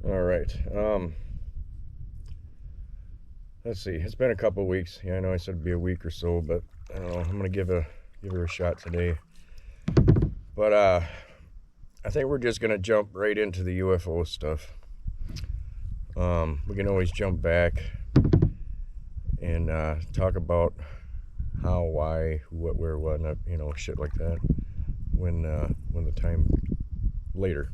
All right. Let's see. It's been a couple of weeks. Yeah, I know I said it'd be a week or so, but I don't know. I'm gonna give her a shot today. But I think we're just gonna jump right into the UFO stuff. We can always jump back and talk about how, why, who, what, where, what, not, shit like that. When the time later.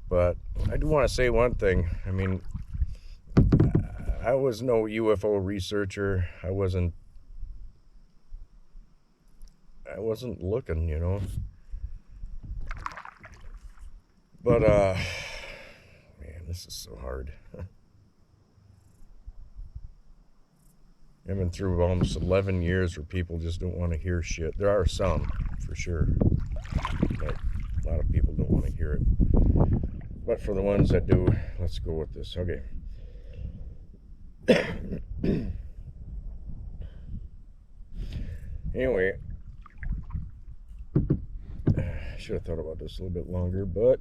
But I do want to say one thing. I mean, I was no UFO researcher. I wasn't looking, But man, this is so hard. I've been through almost 11 years where people just don't want to hear shit. There are some, for sure, but a lot of people don't want to hear it. But for the ones that do, let's go with this. Okay. Anyway, I should have thought about this a little bit longer, but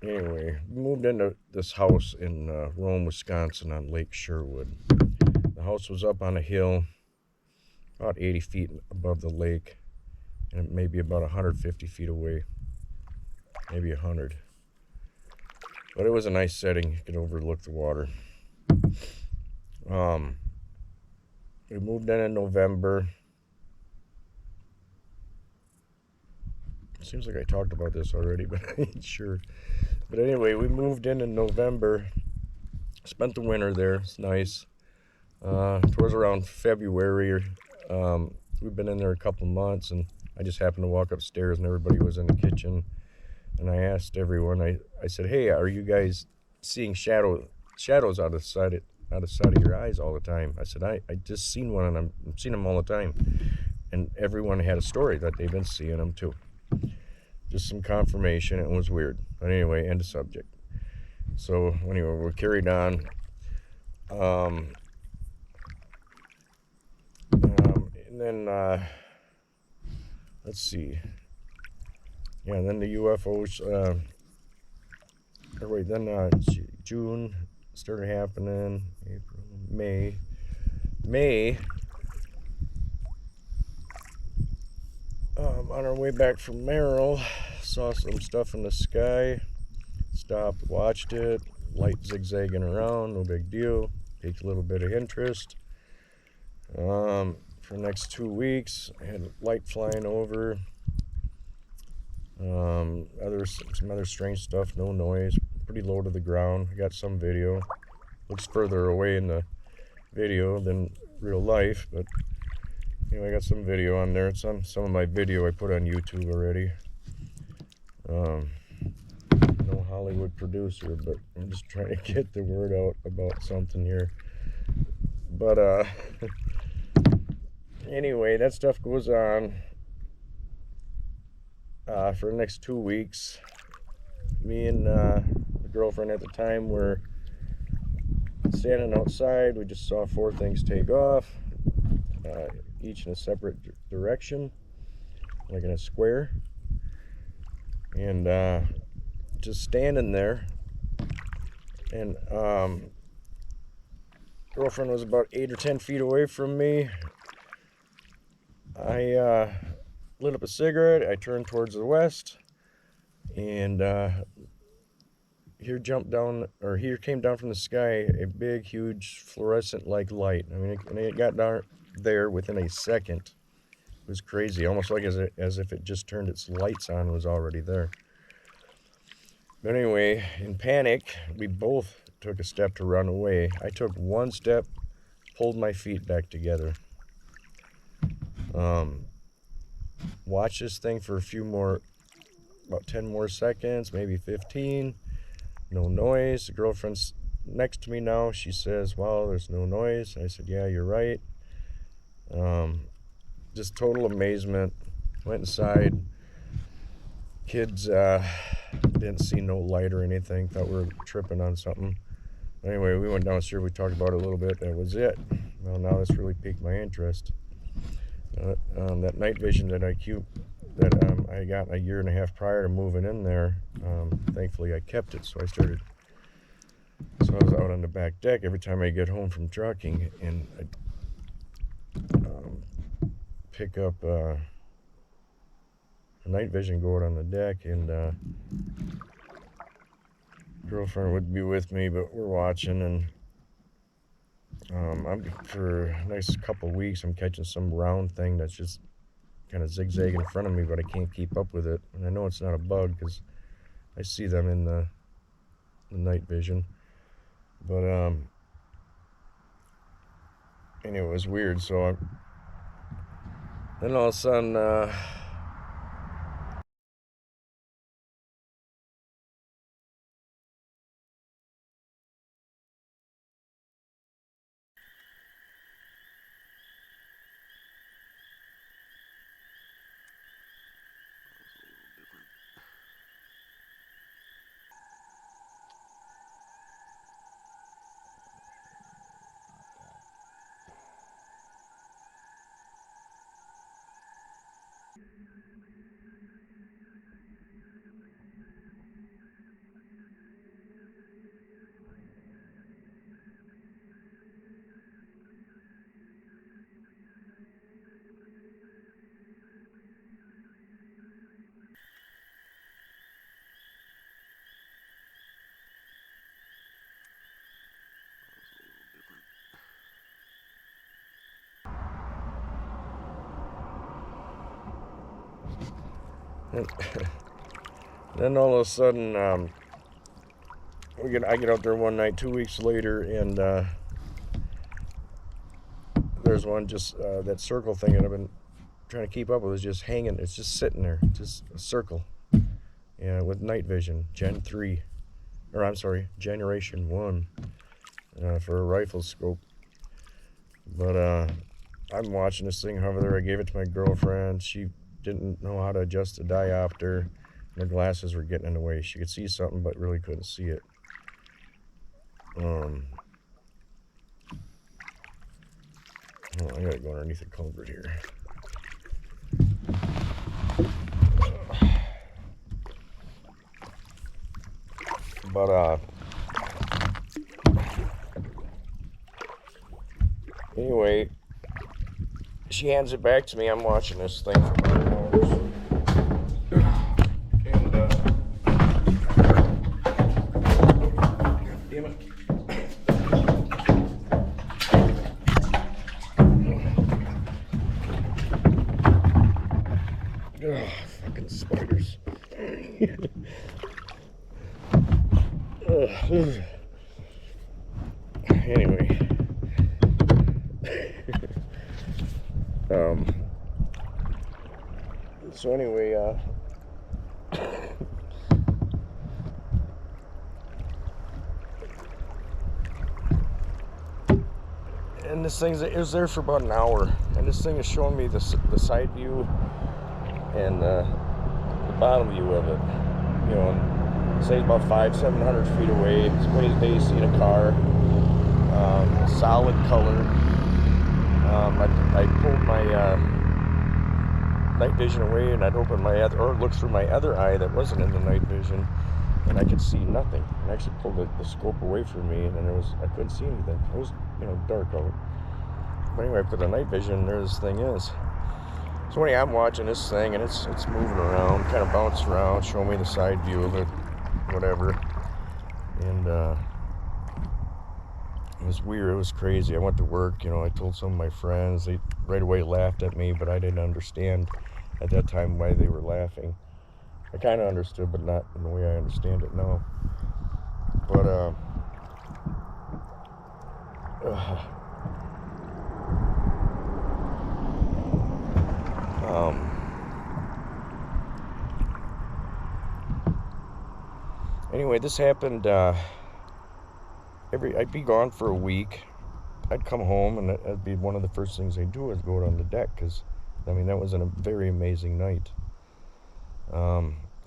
anyway, we moved into this house in Rome, Wisconsin on Lake Sherwood. The house was up on a hill about 80 feet above the lake, and maybe about 150 feet away, maybe 100. But it was a nice setting. You could overlook the water. We moved in November. Seems like I talked about this already, but I ain't sure. But anyway, we moved in November. Spent the winter there. It's nice. Towards around February. We've been in there a couple months, and I just happened to walk upstairs, and everybody was in the kitchen. And I asked everyone. I said, "Hey, are you guys seeing shadows out of the side of your eyes all the time?" I said, "I just seen one, and I'm seeing them all the time." And everyone had a story that they've been seeing them too. Just some confirmation. It was weird. But anyway, end of subject. So anyway, we're carried on. And then let's see. Yeah, and then the UFOs. June started happening. April, May. On our way back from Merrill, saw some stuff in the sky. Stopped, watched it. Light zigzagging around, no big deal. Piqued a little bit of interest. For the next 2 weeks, I had light flying over. Some other strange stuff, no noise, pretty low to the ground. I got some video. Looks further away in the video than real life, but anyway, I got some video on there. It's on some of my video I put on YouTube already. No Hollywood producer, but I'm just trying to get the word out about something here. But anyway, that stuff goes on for the next 2 weeks. Me and the girlfriend at the time were standing outside. We just saw 4 things take off, each in a separate direction, like in a square. And just standing there, and girlfriend was about 8 or 10 feet away from me. I lit up a cigarette. I turned towards the west, and here came down from the sky a big, huge, fluorescent-like light. I mean, it got down there within a second. It was crazy, almost like as if it just turned its lights on and was already there. But anyway, in panic, we both took a step to run away. I took one step, pulled my feet back together. Watched this thing for about 10 more seconds, maybe 15. No noise. The girlfriend's next to me now. She says, "Well, there's no noise." I said, "Yeah, you're right." Just total amazement. Went inside. Kids didn't see no light or anything. Thought we were tripping on something. Anyway, we went downstairs. We talked about it a little bit. That was it. Well, now this really piqued my interest. That night vision that I got a year and a half prior to moving in there. Thankfully, I kept it. So I was out on the back deck every time I get home from trucking, and I'd pick up a night vision goat on the deck, and girlfriend would be with me, but we're watching, and for a nice couple weeks, I'm catching some round thing that's just kind of zigzagging in front of me, but I can't keep up with it. And I know it's not a bug because I see them in the night vision. But anyway, it was weird. So then all of a sudden, then all of a sudden, I get out there one night, 2 weeks later, and there's one just that circle thing that I've been trying to keep up with is just hanging. It's just sitting there, just a circle. Yeah, with night vision, Gen 3, or I'm sorry, Generation 1 for a rifle scope. But I'm watching this thing hover there. I gave it to my girlfriend. She didn't know how to adjust the diopter. The glasses were getting in the way. She could see something, but really couldn't see it. Oh, I gotta go underneath the culvert here. But anyway, she hands it back to me. I'm watching this thing for 4 hours. And damn it. Ugh, fucking spiders. Anyway. So anyway, and this thing, it was there for about an hour, and this thing is showing me the side view and the bottom view of it. You know, say it's about 500-700 feet away. It's way as they see in a car. Solid color. I pulled my night vision away, and I'd open my or look through my other eye that wasn't in the night vision, and I could see nothing. I actually pulled the scope away from me, and I couldn't see anything. It was, dark out. But anyway, I put the night vision, and there this thing is. So anyway, I'm watching this thing, and it's moving around, kind of bouncing around, showing me the side view of it, whatever. And it was weird. It was crazy. I went to work. I told some of my friends. They right away laughed at me, but I didn't understand at that time why they were laughing. I kind of understood, but not in the way I understand it now. But anyway, this happened. I'd be gone for a week. I'd come home, and that'd be one of the first things I'd do is go out on the deck, because, I mean, that was a very amazing night.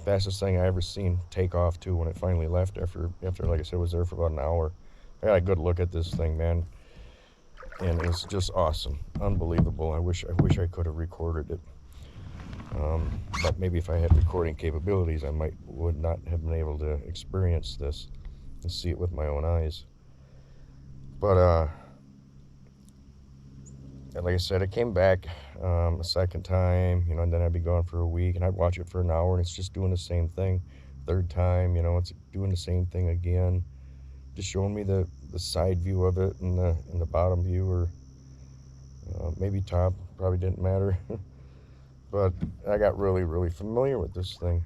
Fastest thing I ever seen take off, too, when it finally left after, like I said, was there for about an hour. I got a good look at this thing, man, and it was just awesome, unbelievable. I wish I could have recorded it. But maybe if I had recording capabilities, I would not have been able to experience this and see it with my own eyes. But like I said, it came back a second time, and then I'd be gone for a week, and I'd watch it for an hour, and it's just doing the same thing. Third time, it's doing the same thing again, just showing me the side view of it and the bottom view, or maybe top, probably didn't matter. But I got really, really familiar with this thing.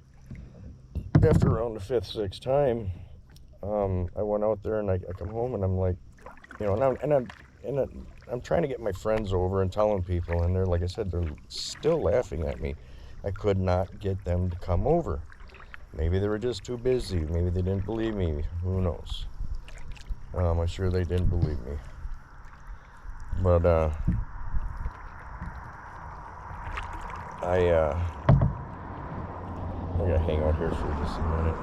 After around the 5th, 6th time, I went out there, and I come home, and I'm like, I'm trying to get my friends over and telling people, and they're, like I said, they're still laughing at me. I could not get them to come over. Maybe they were just too busy. Maybe they didn't believe me. Who knows? I'm sure they didn't believe me. But I gotta hang out here for just a minute.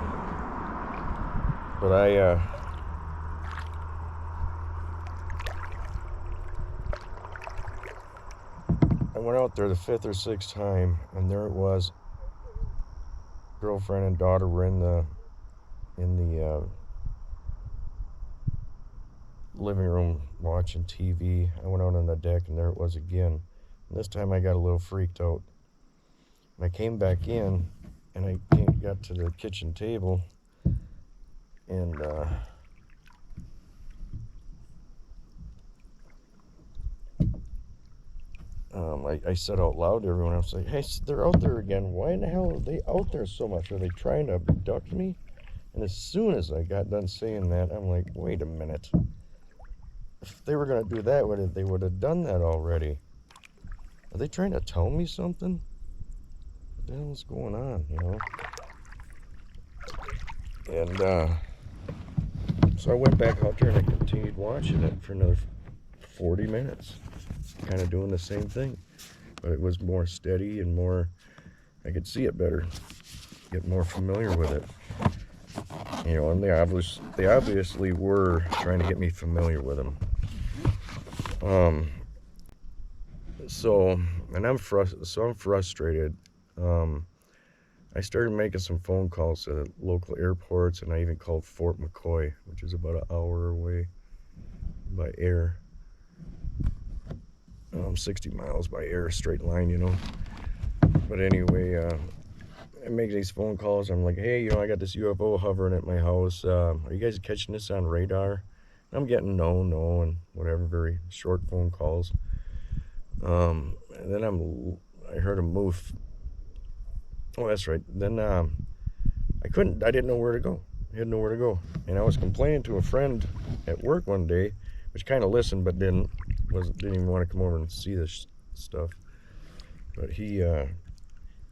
But I went out there the 5th or 6th time, and there it was. Girlfriend and daughter were in the living room watching TV. I went out on the deck, and there it was again. And this time I got a little freaked out. And I came back in, and I got to the kitchen table, and I said out loud to everyone, I was like, hey, they're out there again. Why in the hell are they out there so much? Are they trying to abduct me? And as soon as I got done saying that, I'm like, wait a minute. If they were going to do that, they would have done that already. Are they trying to tell me something? What the hell is going on, And so I went back out there, and I continued watching it for another 40 minutes. Kind of doing the same thing. But it was more steady and more, I could see it better, get more familiar with it. And they obviously were trying to get me familiar with them. So I'm frustrated. I started making some phone calls to the local airports, and I even called Fort McCoy, which is about an hour away by air. 60 miles by air, straight line, But anyway, I make these phone calls. I'm like, hey, I got this UFO hovering at my house. Are you guys catching this on radar? And I'm getting no, and whatever, very short phone calls. And then I heard a move. Oh, that's right. Then I didn't know where to go. I had nowhere to go. And I was complaining to a friend at work one day, which kind of listened, but didn't even want to come over and see this stuff. But he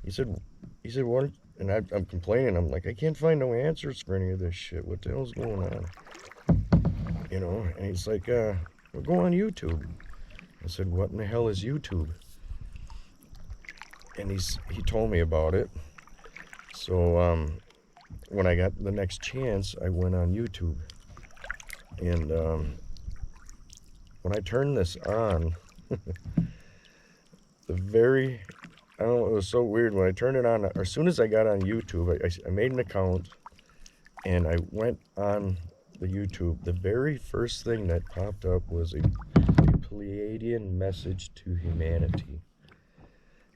said what? And I'm complaining. I'm like, I can't find no answers for any of this shit. What the hell's going on? And he's like, well, go on YouTube. I said, what in the hell is YouTube? And he told me about it. So when I got the next chance, I went on YouTube. And when I turned this on, I don't know, it was so weird. When I turned it on, as soon as I got on YouTube, I made an account, and I went on the YouTube. The very first thing that popped up was a Pleiadian message to humanity.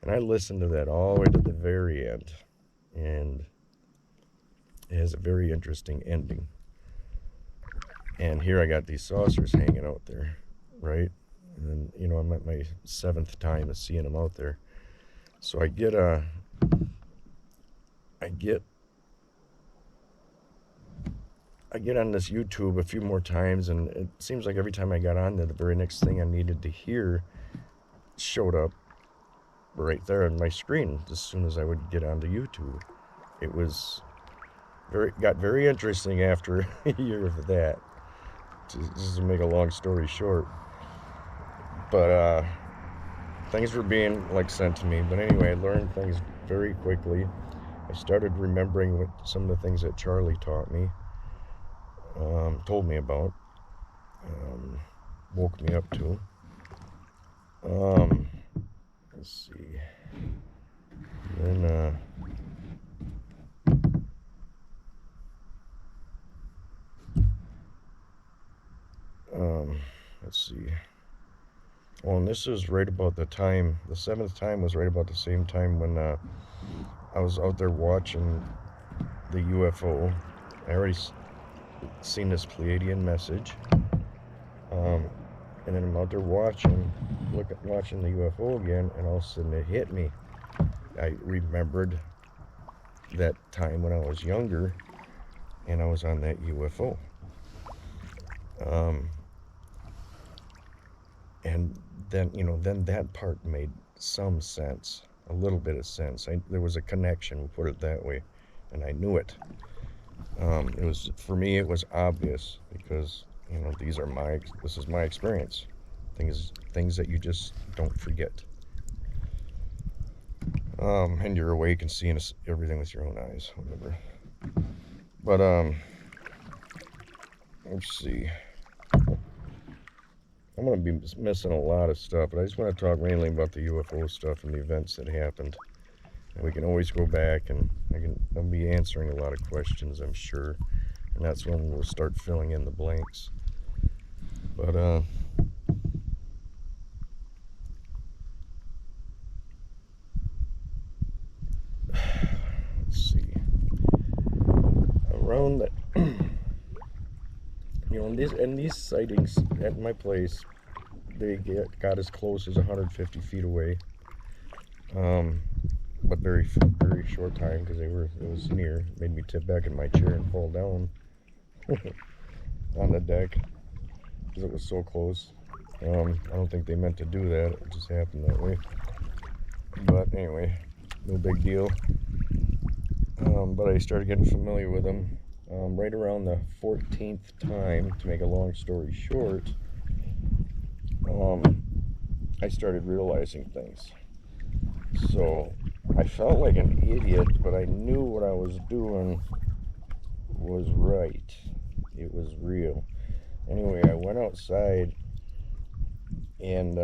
And I listened to that all the way to the very end. And it has a very interesting ending. And here I got these saucers hanging out there, right? And I'm at my 7th time of seeing them out there. So I get on this YouTube a few more times, and it seems like every time I got on there, the very next thing I needed to hear showed up right there on my screen as soon as I would get onto YouTube. It got very interesting after a year of that. Just to make a long story short. But things were being like sent to me. But anyway, I learned things very quickly. I started remembering some of the things that Charlie taught me, told me about, woke me up to. Let's see. Then let's see. Well, and this is right about the time. The seventh time was right about the same time when I was out there watching the UFO. I already seen this Pleiadian message, and then I'm out there watching the UFO again, and all of a sudden it hit me. I remembered that time when I was younger, and I was on that UFO. And then, then that part made some sense, a little bit of sense. There was a connection, we'll put it that way, and I knew it. It was, for me, it was obvious because, this is my experience. Things that you just don't forget. And you're awake and seeing everything with your own eyes, whatever. But, let's see. I'm going to be missing a lot of stuff, but I just want to talk mainly about the UFO stuff and the events that happened. And we can always go back, and I'll be answering a lot of questions, I'm sure. And that's when we'll start filling in the blanks. But, let's see. Around that, in these sightings at my place, they got as close as 150 feet away. But very short time because it was near. It made me tip back in my chair and fall down on the deck because it was so close. I don't think they meant to do that. It just happened that way. But anyway, no big deal. But I started getting familiar with them right around the 14th time. To make a long story short, I started realizing things. So I felt like an idiot, but I knew what I was doing was right. It was real. Anyway, I went outside, and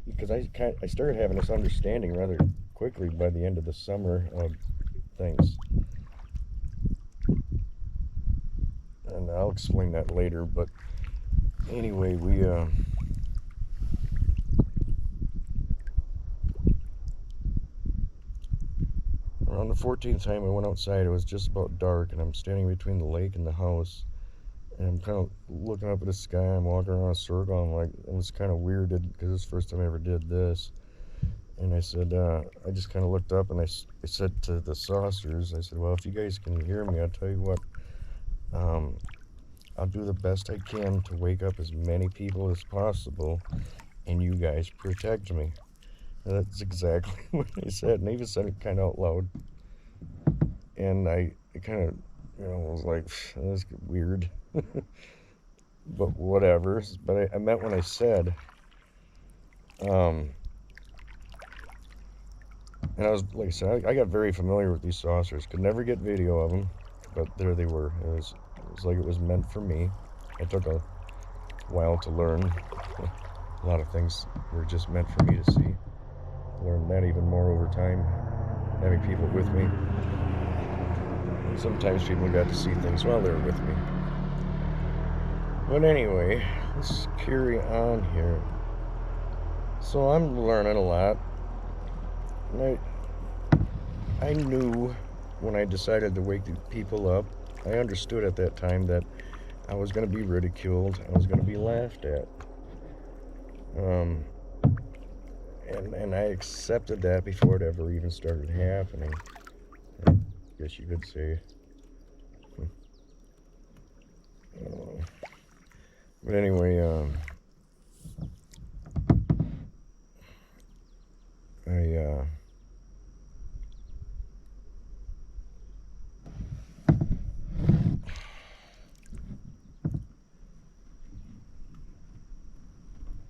because I started having this understanding rather quickly by the end of the summer of things. And I'll explain that later, but anyway, we around the 14th time I went outside, it was just about dark, and I'm standing between the lake and the house, and I'm kind of looking up at the sky. I'm walking around a circle. I'm like, it was kind of weird because it's the first time I ever did this. And I said, I just kind of looked up, and I said to the saucers, I said, well, if you guys can hear me, I'll tell you what, I'll do the best I can to wake up as many people as possible, and you guys protect me. And that's exactly what I said, and I even said it kind of out loud. And I kind of, was like, that's weird. But whatever. But I meant what I said. And I was, like I said, I got very familiar with these saucers. Could never get video of them, but there they were. It was like it was meant for me. It took a while to learn. A lot of things were just meant for me to see. Learned that even more over time, having people with me. And sometimes people got to see things while they were with me. But anyway, let's carry on here. So I'm learning a lot. And I knew when I decided to wake the people up, I understood at that time that I was going to be ridiculed. I was going to be laughed at. And I accepted that before it ever even started happening. I guess you could say. But anyway,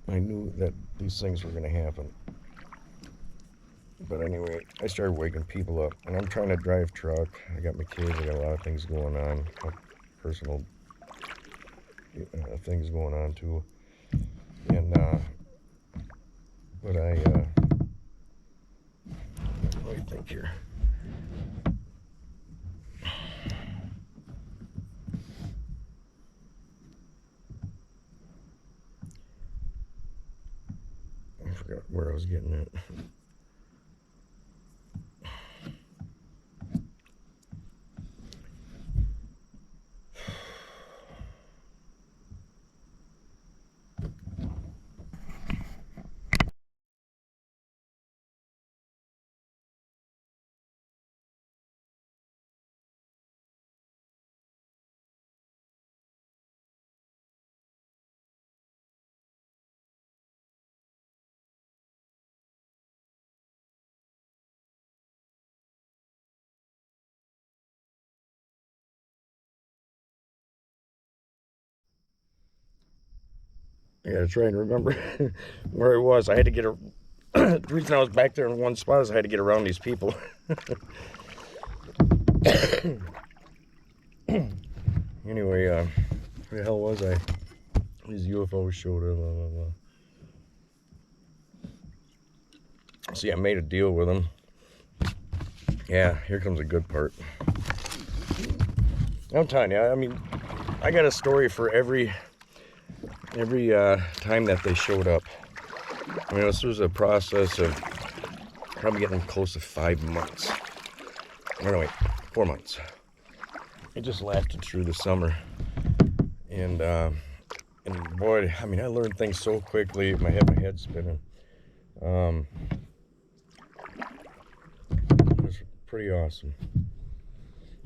I knew that that these things were going to happen. But anyway, I started waking people up, and I'm trying to drive truck. I got my kids, I got a lot of things going on, personal things going on too. And, but what do you think here? I forgot where I was getting at. I gotta try and remember where I was. I had to get a. The reason I was back there in one spot is I had to get around these people. Anyway, where the hell was I? These UFOs showed up. Blah, blah, blah. See, I made a deal with them. Yeah, here comes a good part. I'm telling you, I mean, I got a story for every time that they showed up. I mean, this was a process of probably getting close to 5 months. No, wait, 4 months. It just lasted through the summer. And boy, I mean, I learned things so quickly. My head spinning. It was pretty awesome.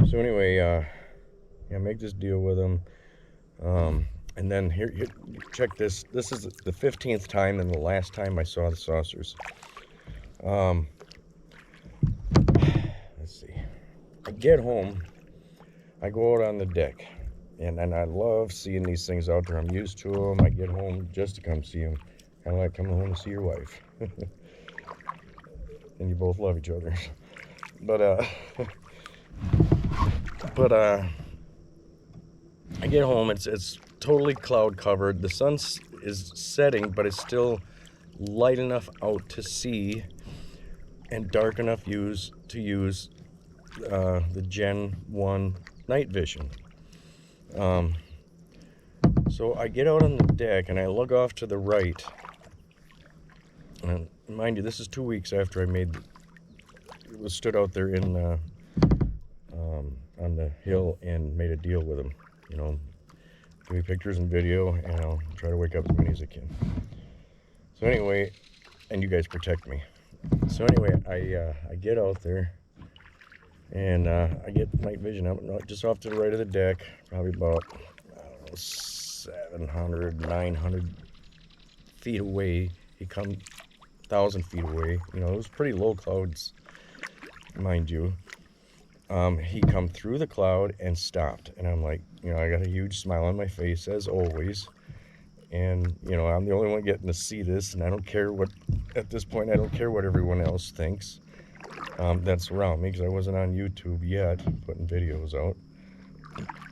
So anyway, yeah, make this deal with them. And then here, check this. This is the 15th time and the last time I saw the saucers. Let's see. I get home. I go out on the deck. And I love seeing these things out there. I'm used to them. I get home just to come see them. Kind of like coming home to see your wife. And you both love each other. But I get home. It's totally cloud covered. The sun is setting, but it's still light enough out to see and dark enough to use the Gen 1 night vision. So I get out on the deck and I look off to the right. And mind you, this is 2 weeks after I stood out there on the hill and made a deal with them. You know, give me pictures and video, and I'll try to wake up as many as I can. So anyway, and you guys protect me. So anyway, I get out there, and I get night vision up just off to the right of the deck, probably about, I don't know, 700, 900 feet away. He come 1,000 feet away. You know, it was pretty low clouds, mind you. He come through the cloud and stopped, and I'm like, you know, I got a huge smile on my face as always, and you know, I'm the only one getting to see this, and I don't care what, at this point, I don't care what everyone else thinks that's around me, because I wasn't on YouTube yet putting videos out.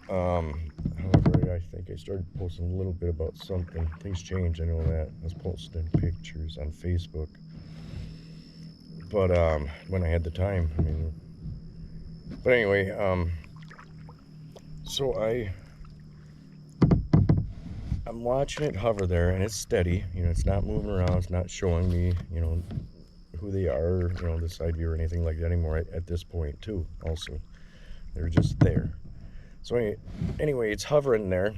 However, I think I started posting a little bit about something. Things change, I know that. I was posting pictures on Facebook, but when I had the time, I mean. But anyway, so I'm watching it hover there, and it's steady. You know, it's not moving around. It's not showing me, you know, who they are, you know, the side view or anything like that anymore at this point, too, also. They're just there. So anyway, it's hovering there,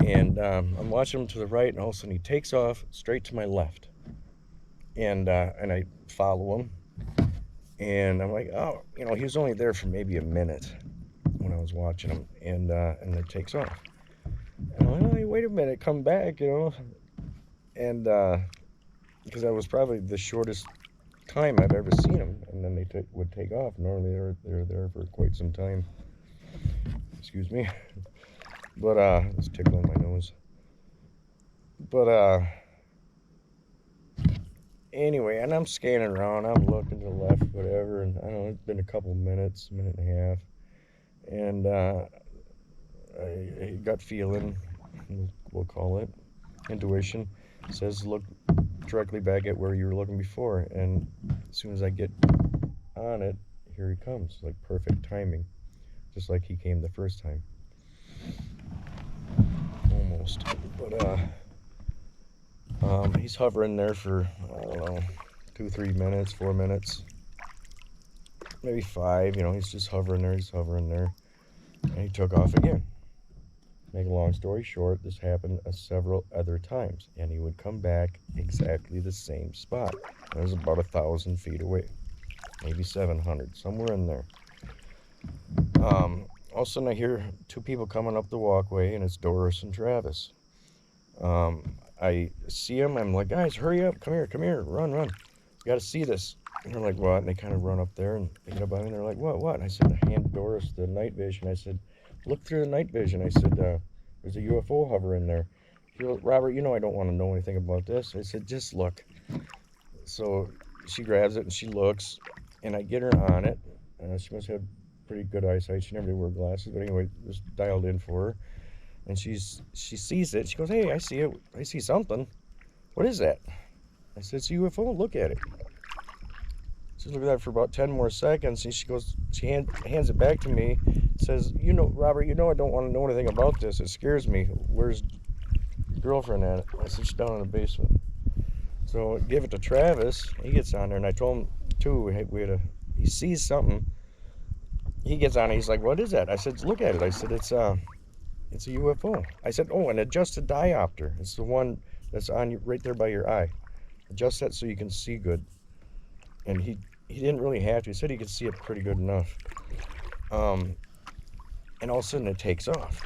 and I'm watching him to the right, and all of a sudden he takes off straight to my left. And I follow him. And I'm like, oh, you know, he was only there for maybe a minute when I was watching him, and it takes off. And I'm like, oh, wait a minute, come back, you know. And because that was probably the shortest time I've ever seen them, and then they would take off. Normally they're there for quite some time. Excuse me. But it's tickling my nose. But anyway, and I'm scanning around. I'm looking to the left, whatever, and I don't know, it's been a couple minutes, minute and a half, and I got feeling, we'll call it, intuition, says look directly back at where you were looking before, and as soon as I get on it, here he comes, like perfect timing, just like he came the first time. Almost, but he's hovering there for, I don't know, 2, 3 minutes, 4 minutes, maybe 5. He's just hovering there. And he took off again. Make a long story short, this happened several other times, and he would come back exactly the same spot. It was about 1,000 feet away, maybe 700, somewhere in there. All of a sudden, I hear 2 people coming up the walkway, and it's Doris and Travis. I see them. I'm like, guys, hurry up! Come here! Run! You got to see this. And they're like, what? And they kind of run up there, and they get up by me, and they're like, what? And I said, I hand Doris the night vision. I said, look through the night vision. I said, there's a UFO hovering there. She goes, Robert, I don't want to know anything about this. I said, just look. So she grabs it and she looks, and I get her on it. She must have pretty good eyesight. She never did wear glasses, but anyway, it was dialed in for her. And she sees it. She goes, hey, I see it. I see something. What is that? I said, it's a UFO. Look at it. She's looking at that for about 10 more seconds, and she goes, she hands it back to me, says, Robert, I don't want to know anything about this. It scares me. Where's your girlfriend at? I said, she's down in the basement. So I give it to Travis. He gets on there, and I told him, too, he sees something. He gets on it. He's like, what is that? I said, look at it. I said, it's a UFO. I said, oh, an adjusted diopter. It's the one that's on you right there by your eye. Adjust that so you can see good. And he didn't really have to. He said he could see it pretty good enough. And all of a sudden it takes off.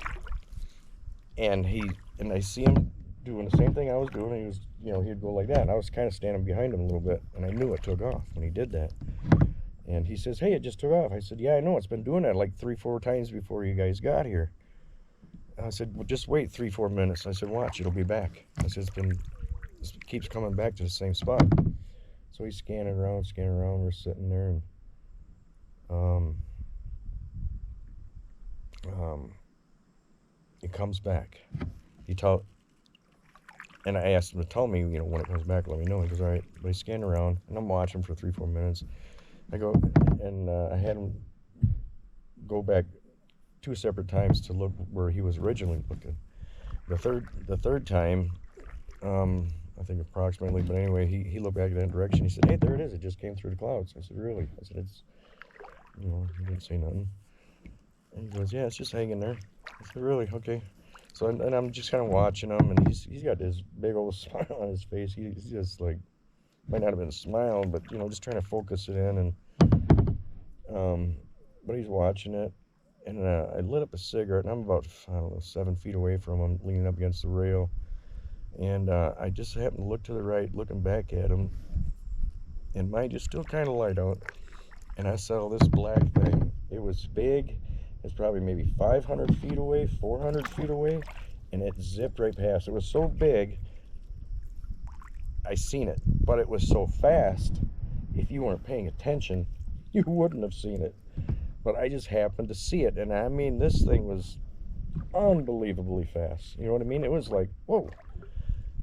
And I see him doing the same thing I was doing. He was, he'd go like that. And I was kind of standing behind him a little bit, and I knew it took off when he did that. And he says, hey, it just took off. I said, yeah, I know. It's been doing that like 3-4 times before you guys got here. I said, well, just wait 3-4 minutes. I said, watch, it'll be back. I said, it keeps coming back to the same spot. So he's scanning around. We're sitting there, and it comes back. And I asked him to tell me, when it comes back, let me know. He goes, all right. But he's scanning around, and I'm watching for 3-4 minutes. I go, and I had him go back 2 separate times to look where he was originally looking. The third time, I think approximately, but anyway, he looked back in that direction. He said, hey, there it is. It just came through the clouds. I said, really? I said, it's, he didn't say nothing. And he goes, yeah, it's just hanging there. I said, really? Okay. So, and I'm just kind of watching him, and he's got this big old smile on his face. He's just like, might not have been a smile, but, just trying to focus it in. And, but he's watching it. And I lit up a cigarette, and I'm about, 7 feet away from him, leaning up against the rail. And I just happened to look to the right, looking back at him, and mine just still kind of light out. And I saw this black thing. It was big. It's probably maybe 500 feet away, 400 feet away, and it zipped right past. It was so big, I seen it, but it was so fast, if you weren't paying attention, you wouldn't have seen it. But I just happened to see it, and I mean, this thing was unbelievably fast. You know what I mean? It was like, whoa.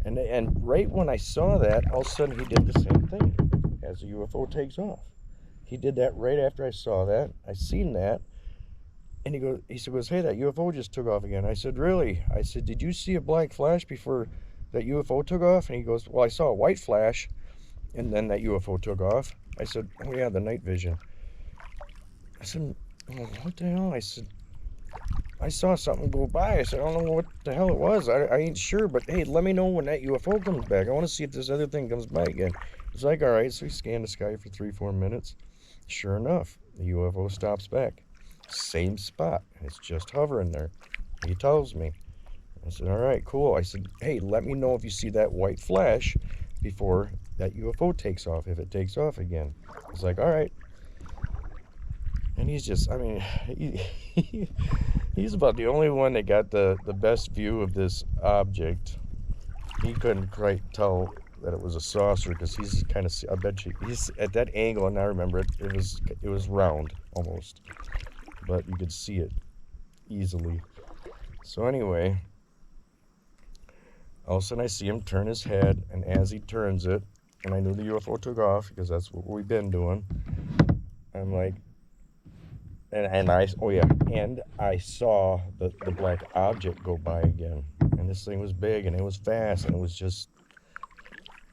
And right when I saw that, all of a sudden he did the same thing as the UFO takes off. He did that right after I saw that. I seen that. And he said, hey, that UFO just took off again. I said, really? I said, did you see a black flash before that UFO took off? And he goes, well, I saw a white flash, and then that UFO took off. I said, oh yeah, the night vision. I said, well, what the hell? I said, I saw something go by. I said, I don't know what the hell it was. I ain't sure, but hey, let me know when that UFO comes back. I want to see if this other thing comes by again. It's like, all right, so we scanned the sky for 3-4 minutes. Sure enough, the UFO stops back. Same spot. It's just hovering there. He tells me. I said, all right, cool. I said, hey, let me know if you see that white flash before that UFO takes off, if it takes off again. He's like, all right. And he's just, I mean, he's about the only one that got the best view of this object. He couldn't quite tell that it was a saucer because he's kind of, I bet you, he's at that angle, and I remember it was round almost, but you could see it easily. So anyway, all of a sudden I see him turn his head, and as he turns it, and I knew the UFO took off because that's what we've been doing, I'm like, and I saw the black object go by again, and this thing was big, and it was fast, and it was just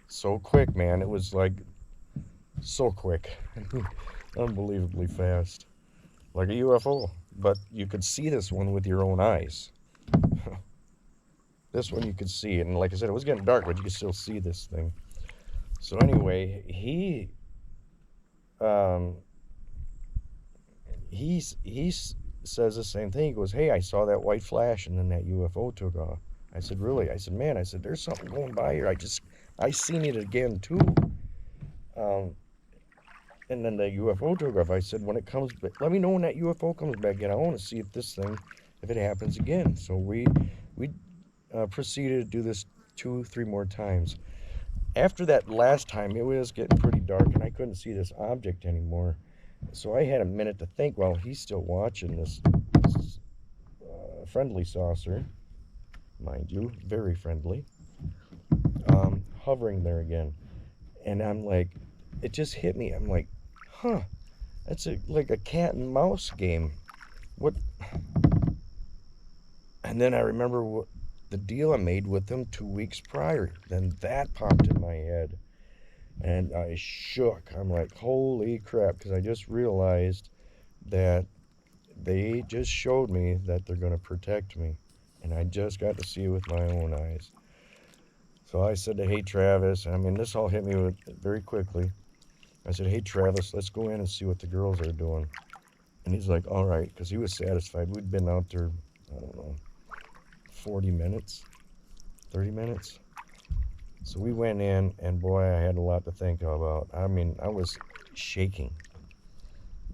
so quick, man. It was like so quick, unbelievably fast, like a UFO. But you could see this one with your own eyes. This one you could see, and like I said, it was getting dark, but you could still see this thing. So anyway, he says the same thing. He goes, "Hey, I saw that white flash, and then that UFO took off." I said, "Really?" I said, "Man," I said, "there's something going by here. I seen it again too." And then the UFO took off. I said, "When it comes back, let me know when that UFO comes back again. I want to see if it happens again." So we proceeded to do this 2-3 more times. After that last time, it was getting pretty dark, and I couldn't see this object anymore. So I had a minute to think while he's still watching this friendly saucer, mind you, very friendly, hovering there again. And I'm like, it just hit me. I'm like, huh, that's like a cat and mouse game. What? And then I remember the deal I made with them 2 weeks prior. Then that popped in my head. And I shook. I'm like, holy crap, because I just realized that they just showed me that they're going to protect me. And I just got to see it with my own eyes. So I said to, "Hey, Travis," I mean, this all hit me very quickly. I said, "Hey, Travis, let's go in and see what the girls are doing." And he's like, "All right," because he was satisfied. We'd been out there, I don't know, 40 minutes, 30 minutes. So we went in, and boy, I had a lot to think about. I mean, I was shaking.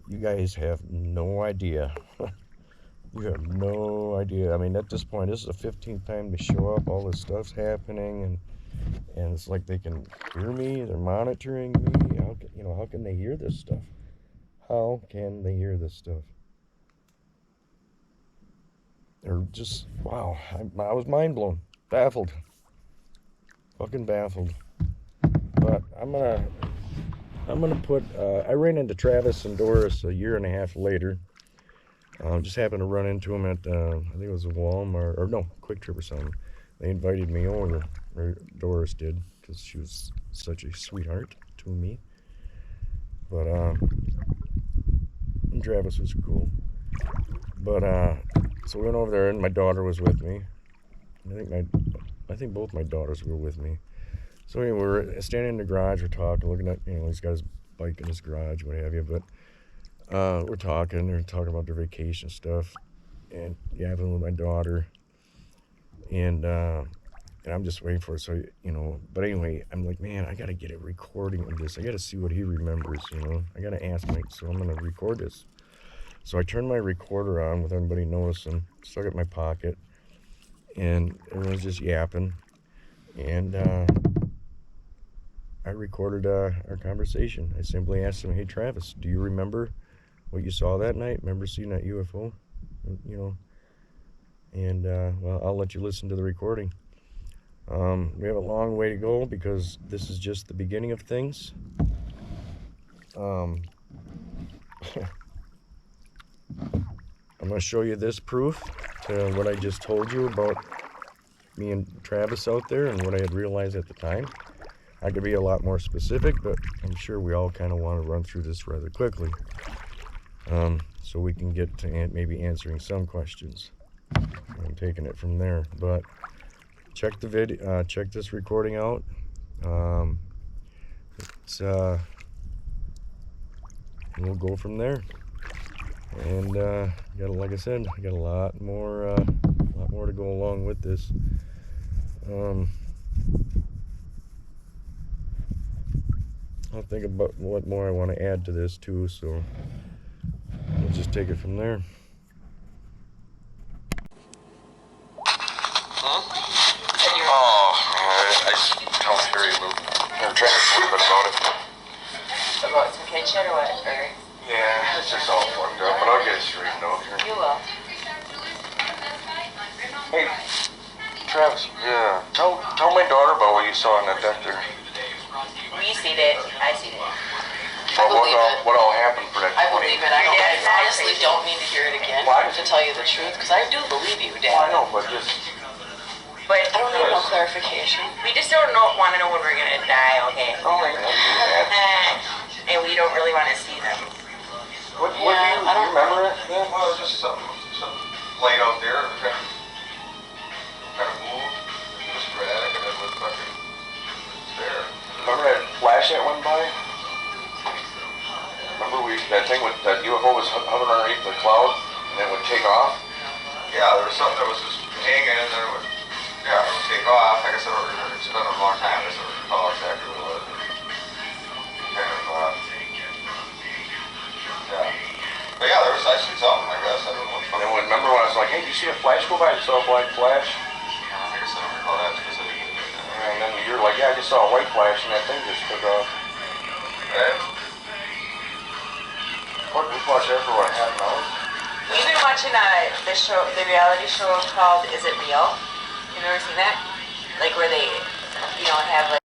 You guys have no idea. You have no idea. I mean, at this point, this is the 15th time they show up. All this stuff's happening, and it's like they can hear me. They're monitoring me. How can they hear this stuff? How can they hear this stuff? Or just, wow, I was mind blown, baffled. Fucking baffled. But I'm gonna put. I ran into Travis and Doris a year and a half later. Just happened to run into them at I think it was a Walmart or no, Quick Trip or something. They invited me over, or Doris did, because she was such a sweetheart to me. But and Travis was cool. But so we went over there, and my daughter was with me. I think both my daughters were with me. So anyway, we're standing in the garage, we're talking, looking at, he's got his bike in his garage, what have you, but they're talking about their vacation stuff, and yapping with my daughter, and I'm just waiting for it, so, but anyway, I'm like, man, I gotta get a recording of this, I gotta see what he remembers, I gotta ask Mike, so I'm gonna record this. So I turned my recorder on with everybody noticing, stuck it in my pocket, and everyone's just yapping, and I recorded our conversation. I simply asked him, "Hey, Travis, do you remember what you saw that night? Remember seeing that UFO?" And well, I'll let you listen to the recording. We have a long way to go because this is just the beginning of things. I'm going to show you this proof to what I just told you about me and Travis out there and what I had realized at the time. I could be a lot more specific, but I'm sure we all kind of want to run through this rather quickly, so we can get to maybe answering some questions and taking it from there. But check the video, check this recording out. It's we'll go from there. And like I said, I got a lot more to go along with this. I'll think about what more I want to add to this too, so we'll just take it from there. Oh, I don't hear you. Travis a little bit about it. About some kid shit or what? Or? Yeah, it's just all fucked up, but I'll get it straightened out here. You will. Hey, Travis. Yeah. Tell my daughter about what you saw on that deck there. You seen it. I seen it. What all happened for that? I believe it. I honestly don't need to hear it again. Why? To tell you the truth, because I do believe you, Dad. Well, I know, but just. But I don't need no clarification. we just don't want to know when we're gonna die, okay? Oh my God. And we don't really want to see them. What do you remember it? Yeah. Well, it was just something laid out there, kind of moved, just sporadic, and it was fucking there. Remember that flash that went by? Remember that thing with that UFO was hovering underneath the cloud and then would take off? Yeah, there was something that was just hanging, and then it would, it would take off. I guess it's been a long time. I don't recall exactly what it was. Kind of, yeah. But yeah, I seen something, I guess. I don't know. And then remember when I was like, hey, did you see a flash go by? I saw a black flash. I guess I don't recall that specifically. And then you're like, yeah, I just saw a white flash and that thing just took off. Right? What, we watched that for what, half an hour? We've been watching the reality show called Is It Real? You ever seen that? Like where they, have like